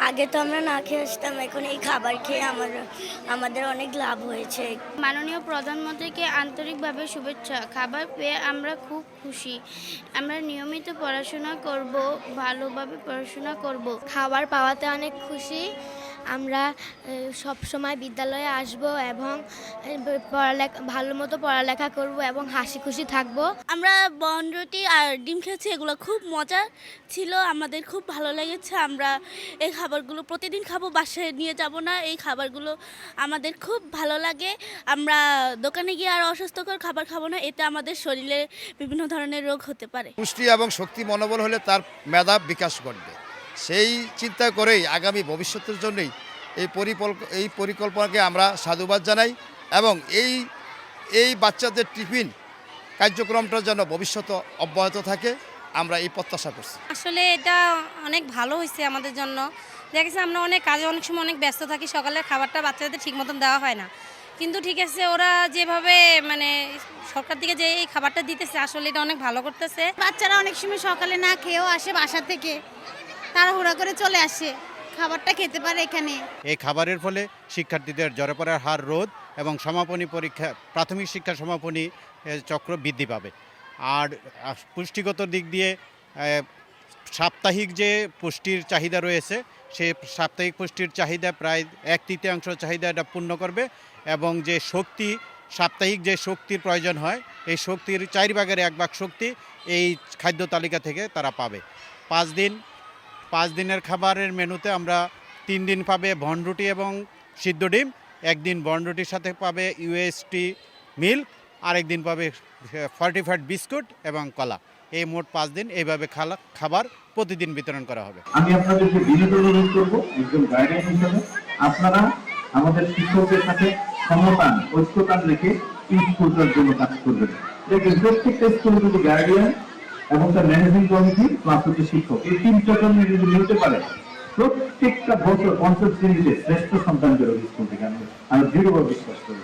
আগে তো আমরা না খেয়ে আসতাম, এখন এই খাবার খেয়ে আমাদের অনেক লাভ হয়েছে। মাননীয় প্রধানমন্ত্রীকে আন্তরিকভাবে শুভেচ্ছা। খাবার পেয়ে আমরা খুব খুশি। আমরা নিয়মিত পড়াশোনা করব, ভালোভাবে পড়াশোনা করব। খাবার পাওয়াতে অনেক খুশি। আমরা সব সময় বিদ্যালয়ে আসব এবং ভালো মতো পড়ালেখা করব এবং হাসি খুশি থাকব। আমরা বনরুটি আর ডিম খেয়েছি, এগুলো খুব মজা ছিল, আমাদের খুব ভালো লেগেছে। আমরা এই খাবারগুলো প্রতিদিন খাবো, বাসায় নিয়ে যাব না। এই খাবারগুলো আমাদের খুব ভালো লাগে। আমরা দোকানে গিয়ে আর অস্বাস্থ্যকর খাবার খাবো না, এতে আমাদের শরীরে বিভিন্ন ধরনের রোগ হতে পারে। পুষ্টি এবং শক্তি মনোবল হলে তার মেধা বিকাশ ঘটবে, সেই চিন্তা করেই আগামী ভবিষ্যতের জন্যই এই পরিকল্পনাকে আমরা সাধুবাদ জানাই এবং এই বাচ্চাদের টিফিন কার্যক্রমটা যেন ভবিষ্যতে অব্যাহত থাকে আমরা এই প্রত্যাশা করছি। আসলে এটা অনেক ভালো হয়েছে আমাদের জন্য। দেখেছি আমরা অনেক কাজে অনেক সময় অনেক ব্যস্ত থাকি, সকালের খাবারটা বাচ্চাদের ঠিক মতন দেওয়া হয় না, কিন্তু ঠিক আছে ওরা যেভাবে মানে সরকার থেকে যে এই খাবারটা দিতেছে আসলে এটা অনেক ভালো করতেছে। বাচ্চারা অনেক সময় সকালে না খেয়েও আসে, বাসা থেকে তাড়াহুড়া করে চলে আসে, খাবারটা খেতে পারে এখানে। এই খাবারের ফলে শিক্ষার্থীদের জ্বরে পড়ার হার রোধ এবং সমাপনী পরীক্ষা, প্রাথমিক শিক্ষা সমাপনী চক্র বৃদ্ধি পাবে। আর পুষ্টিগত দিক দিয়ে সাপ্তাহিক যে পুষ্টির চাহিদা রয়েছে, সেই সাপ্তাহিক পুষ্টির চাহিদা প্রায় 1/3 চাহিদা এটা পূর্ণ করবে এবং যে শক্তি, সাপ্তাহিক যে শক্তির প্রয়োজন হয়, এই শক্তির 1/4 শক্তি এই খাদ্য তালিকা থেকে তারা পাবে। 5 দিনের খাবারের মেনুতে আমরা 3 দিন পাবে বনরুটি এবং সিদ্ধ ডিম, 1 দিন বনরুটির সাথে পাবে UST মিল্ক, আরেক দিন পাবে ফর্টিফাইড বিস্কুট এবং কলা। এই মোট 5 দিন এইভাবে খাবার প্রতিদিন বিতরণ করা হবে। আমি আপনাদেরকে বিনীত অনুরোধ করবো, একজন গাইডেন্স হিসেবে আপনারা আমাদের শিক্ষকদের সাথে সমতান ঐক্যতান রেখে স্কুলটার জন্য কাজ করবেন। দেখবেন প্রত্যেকটা স্কুলে যদি গার্ডিয়ান এবং তার ম্যানেজিং কমিটি প্লাস হচ্ছে শিক্ষক, এই 3টা জন যদি মিলতে পারে প্রত্যেকটা বছর 5ম শ্রেণীতে শ্রেষ্ঠ সন্তান বেরোবে স্কুল থেকে, আমি দৃঢ়ভাবে বিশ্বাস করি।